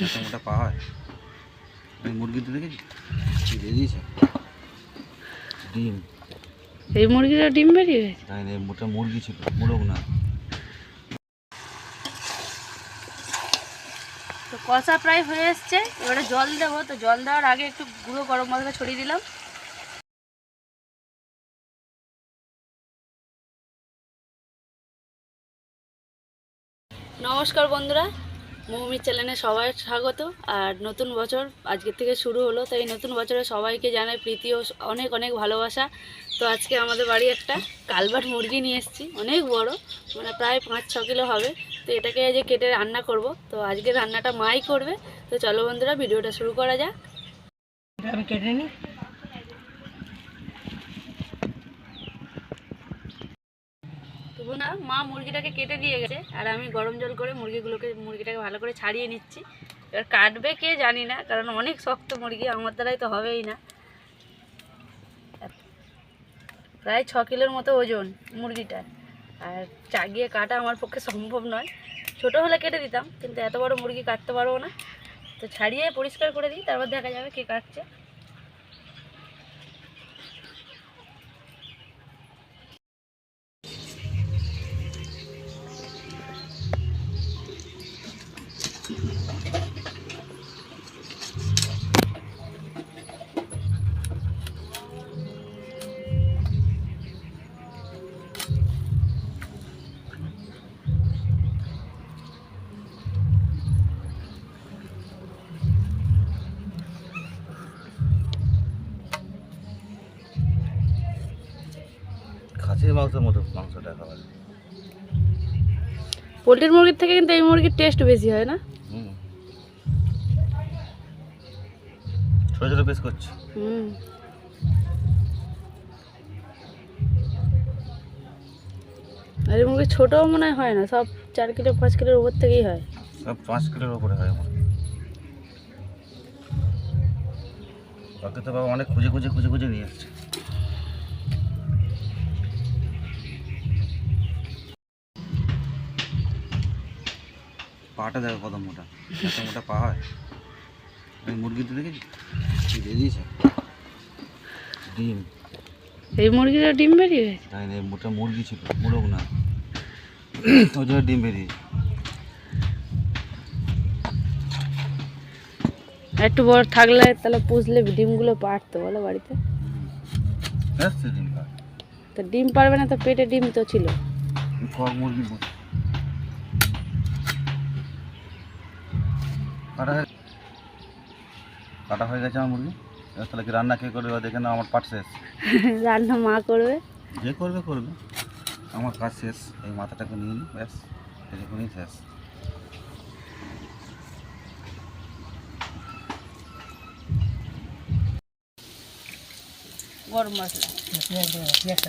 এত মোটা পা হয়। মুরগি তো দেখেছি দিয়ে দিয়েছে ডিম। এই মুরগিটা ডিম বেরিয়ে গেছে। তাই না, মোটা মুরগি ছিল, মোরগ না। তো কষা প্রায় হয়ে এসছে, এবারে জল দেবো। তো জল দেওয়ার আগে একটু গুঁড়ো গরম মশলা ছড়িয়ে দিলাম। নমস্কার বন্ধুরা, মৌমির চ্যানেলে সবাই স্বাগত। আর নতুন বছর আজকের থেকে শুরু হলো, তাই নতুন বছরে সবাইকে জানাই প্রীতি ও অনেক অনেক ভালোবাসা। তো আজকে আমাদের বাড়ি একটা কালবাট মুরগি নিয়ে এসেছি, অনেক বড়, মানে প্রায় 5-6 কিলো হবে। তো এটাকে যে কেটে রান্না করব। তো আজকে রান্নাটা মাই করবে। তো চলো বন্ধুরা, ভিডিওটা শুরু করা যাক। এটা আমি কেটে নিই। না, মা মুরগিটাকে কেটে দিয়ে গেছে, আর আমি গরম জল করে মুরগিটাকে ভালো করে ছাড়িয়ে নিচ্ছি। এবার কাটবে কে জানি না, কারণ অনেক শক্ত মুরগি, আমার দ্বারাই তো হবেই না। প্রায় 6 কিলোর মতো ওজন মুরগিটা, আর চাগিয়ে কাটা আমার পক্ষে সম্ভব নয়। ছোট হলে কেটে দিতাম, কিন্তু এত বড় মুরগি কাটতে পারবো না। তো ছাড়িয়ে পরিষ্কার করে দিই, তারপর দেখা যাবে কে কাটছে। খাসির মাংসের মতো মাংসটা খাবার। পোলট্রির মুরগির থেকে কিন্তু এই মুরগির টেস্ট বেশি হয় না? ছোটো ছোটো পিস করছি। আর এই মুরগি ছোটও মনে হয় না, সব 4 কিলো 5 কিলোর উপর থেকেই হয়। সব 5 কিলোর উপরে হয় আমার। ওকে তো বাবা অনেক খুঁজে খুঁজে খুঁজে খুঁজে নিয়ে এসছে। পাটা দেখো কত মোটা, এত মোটা পা হয়। মুরগি তো দেখেছি দিয়ে দিয়েছে ডিম। এই মুরগিটা ডিম বেরিয়ে গেছে। তাই না, মোটা মুরগি ছিল, মোরগ না। ওই জন্য ডিম বেরিয়েছে। একটু বড় থাকলে তাহলে পুষলে ডিমগুলো পারতো বলো বাড়িতে। আসছে ডিম পাড়। তো ডিম পারবে না তো, পেটে ডিম তো ছিল। কক মুরগি কাটা হয়ে গেছে আমার মুরগি। এবার তাহলে কি রান্না কে করবে দেখে না, আমার পাট শেষ। রান্না মা করবে, যে করবে করবে, আমার কাজ শেষ। এই মাথাটাকে নিয়ে নিই, ব্যাস এটুকুনি শেষ। গরম মশলা দিয়ে দেবো পেঁয়াজ।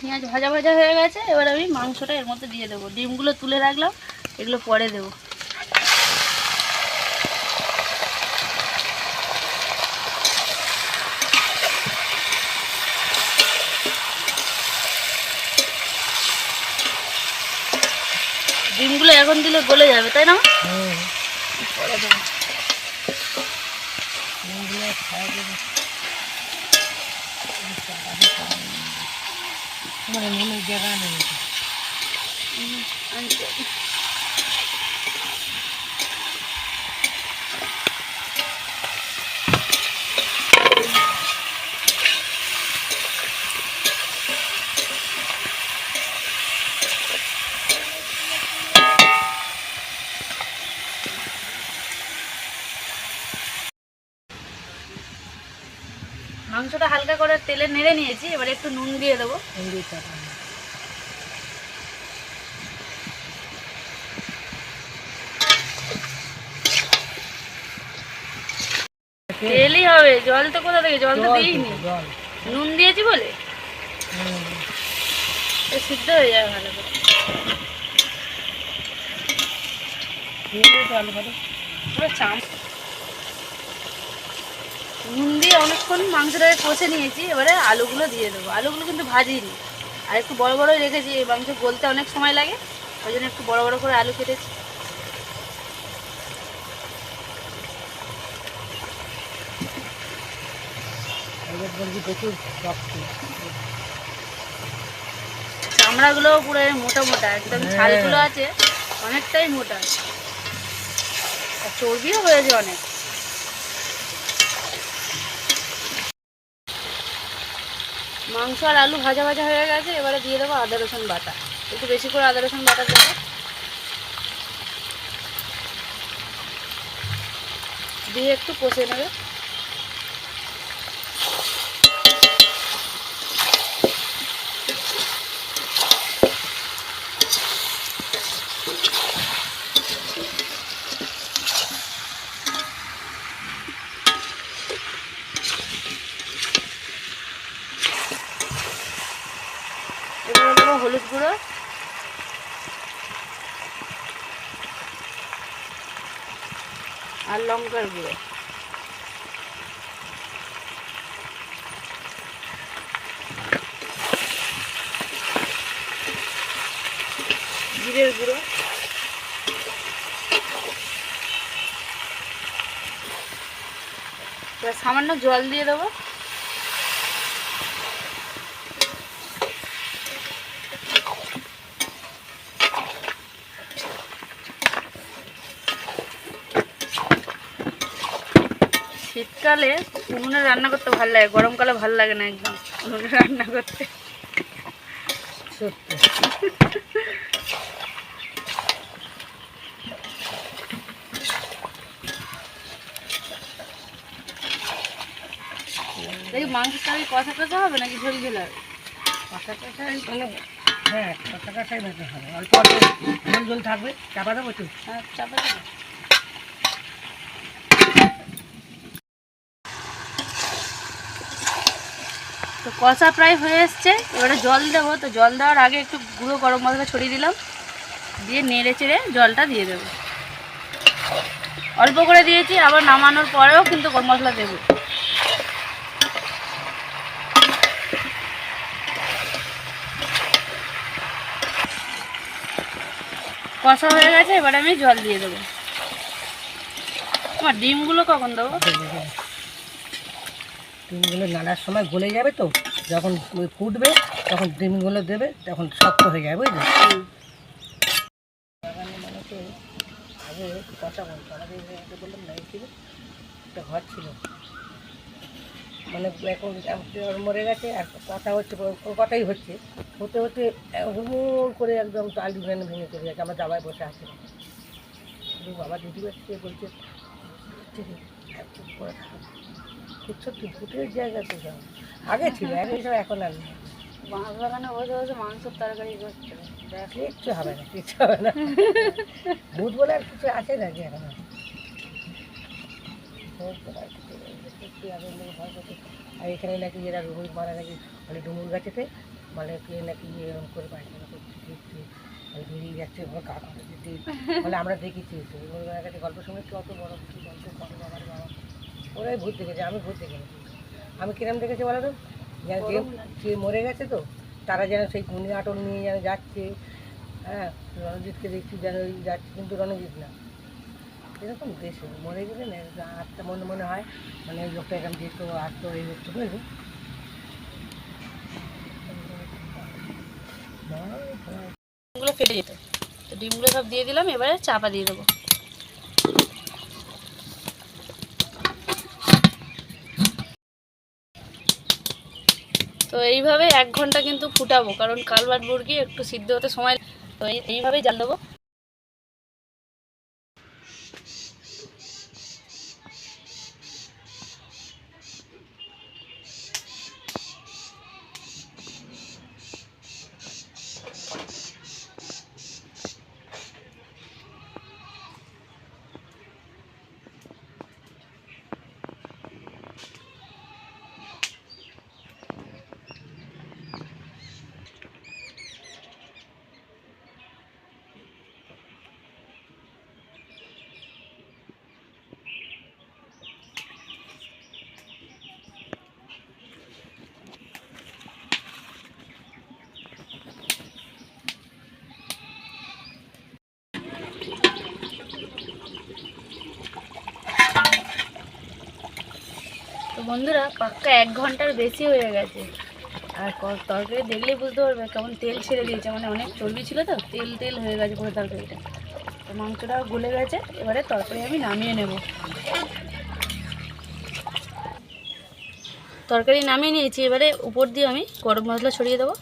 পেঁয়াজ ভাজা ভাজা হয়ে গেছে, এবার আমি মাংসটা এর মধ্যে দিয়ে দেবো। ডিমগুলো তুলে রাখলাম, এগুলো পরে দেবো। ডিমগুলো এখন দিলে গলে যাবে, তাই না? পরে দেবো। মানে মনে জায়গা নেই। মাংস মাংসটা হালকা করে তেলে নেড়ে নিয়েছি, এবারে একটু নুন দিয়ে দেবো। তেলই হবে, জল তো কোথা থেকে, জল তো দিইনি, নুন দিয়েছি বলে সিদ্ধ হয়ে যাবে ভালো করে। পুরো নুন দিয়ে অনেকক্ষণ মাংসটাকে কষে নিয়েছি, এবারে আলুগুলো দিয়ে দেবো। আলুগুলো কিন্তু ভাজিনি, আর একটু বড় বড়ই রেখেছি, এই মাংস গলতে অনেক সময় লাগে, ওই জন্য একটু বড় বড় করে আলু কেটেছি। চামড়াগুলো পুরো মোটা মোটা একদম, ছালগুলো আছে অনেকটাই মোটা, আর চর্বিও হয়েছে অনেক। মাংস আর আলু ভাজা ভাজা হয়ে গেছে, এবারে দিয়ে দেবো আদা রসুন বাটা, একটু বেশি করে আদা রসুন বাটা দেবো, দিয়ে একটু কষে নেবে। এবারে দেবো হলুদ গুঁড়ো, আর লঙ্কার গুঁড়ো, জিরের গুঁড়ো, সামান্য জল দিয়ে দেবো। শীতকালে উনুনে রান্না করতে ভালো লাগে, গরমকালে ভালো লাগে না একদম উনুনে রান্না করতে। সত্যি দেখি মাংসের তরকারি কষা কষা হবে নাকি ঝোল ঝোল হবে? কষা কষাই মানে, হ্যাঁ কষা কষাই ভালো হবে, অল্প অল্প ঝোল ঝোল থাকবে। চাপা দেবো একটু? হ্যাঁ চাপা দেবো। তো কষা প্রায় হয়ে এসছে, এবারে জল দেবো। তো জল দেওয়ার আগে একটু গুঁড়ো গরম মশলা ছড়িয়ে দিলাম, দিয়ে নেড়ে চেড়ে জলটা দিয়ে দেবো। অল্প করে দিয়েছি, আবার নামানোর পরেও কিন্তু গরম মশলা দেবো। কষা হয়ে গেছে, এবারে আমি জল দিয়ে দেবো। আমার ডিমগুলো কখন দেবো? ডিমগুলো নাড়ার সময় গলে যাবে, তো যখন ফুটবে তখন ডিমগুলো দেবে, তখন শক্ত হয়ে যাবে, বুঝলি? আগে কথা বলতো, আমাদের বললাম না, ছিল একটা ঘর ছিল, মানে এখন মরে গেছে, আর কথা হচ্ছে কথাই হচ্ছে, হতে হতে হুমুর করে একদম আলু ভেঙে ভেঙে চলে যাচ্ছে। আমার দাবায় বসে আছে, বাবা দিদি বাচ্চা বলছে করে থাকা খুব সত্যি ভূতের জায়গা তো সব আগে ছিল, এখন আর নেই। বাঁশ বাগানে বসে বসে মাংসের তরকারি করছে, কিচ্ছু হবে না, কিচ্ছু হবে না। ভূত বলে আর কিছু আছে নাকি এখন? আর এখানে নাকি এরা রুই মারা নাকি মানে ডুমুর গাছেতে, মানে কে নাকি এরকম করে পায়খানা করছে, দেখছে বেরিয়ে যাচ্ছে, গা করে যেতে, মানে আমরা দেখেছি ওর কাছে গল্প শুনেছি, অত বড় কিছু গল্প করে বাবার বাবা, ওরাই ভূত দেখেছে, আমি ভূত দেখেছি। আমি কিরম দেখেছি বলো তো, যে মরে গেছে তো তারা যেন সেই খুনি আটল নিয়ে যেন যাচ্ছে, হ্যাঁ রণজিৎকে দেখছি যেন যাচ্ছে, কিন্তু রণজিৎ না, এরকম দেশে মরে গেলে না আত্মা মনে মনে হয়, মানে লোকটা এরকম যেত আসতো, এই হচ্ছে, বুঝলি? ডিমগুলো ফেটে যেত, তো ডিমগুলো সব দিয়ে দিলাম, এবারে চাপা দিয়ে দেবো। তো এইভাবে 1 ঘন্টা কিন্তু ফুটাবো, কারণ কালবাট মুরগি একটু সিদ্ধ হতে সময়, তো এইভাবেই জাল দেবো। বন্ধুরা পাক্কা 1 ঘন্টার বেশি হয়ে গেছে। আর তরকারি দেখলেই বুঝতে পারবে কেমন তেল ছেড়ে দিয়েছে, মানে অনেক চর্বি ছিল তো, তেল তেল হয়ে গেছে পুরো তরকারিটা। তো মাংসটাও গলে গেছে, এবারে তরকারি আমি নামিয়ে নেব। তরকারি নামিয়ে নিয়েছি, এবারে উপর দিয়ে আমি গরম মশলা ছড়িয়ে দেবো,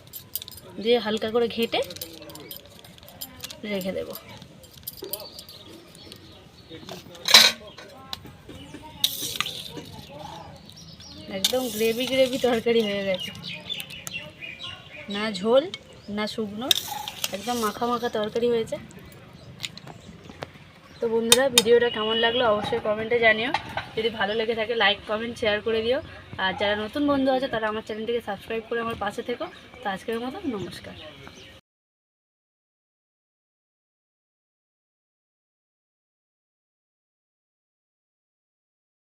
দিয়ে হালকা করে ঘেঁটে রেখে দেব। একদম গ্রেভি গ্রেভি তরকারি হয়ে গেছে, না ঝোল না শুকনো, একদম মাখা মাখা তরকারি হয়েছে। তো বন্ধুরা ভিডিওটা কেমন লাগলো অবশ্যই কমেন্টে জানিও। যদি ভালো লেগে থাকে লাইক কমেন্ট শেয়ার করে দিও। আর যারা নতুন বন্ধু আছে তারা আমার চ্যানেলটিকে সাবস্ক্রাইব করে আমার পাশে থেকো। তো আজকের মতো নমস্কার।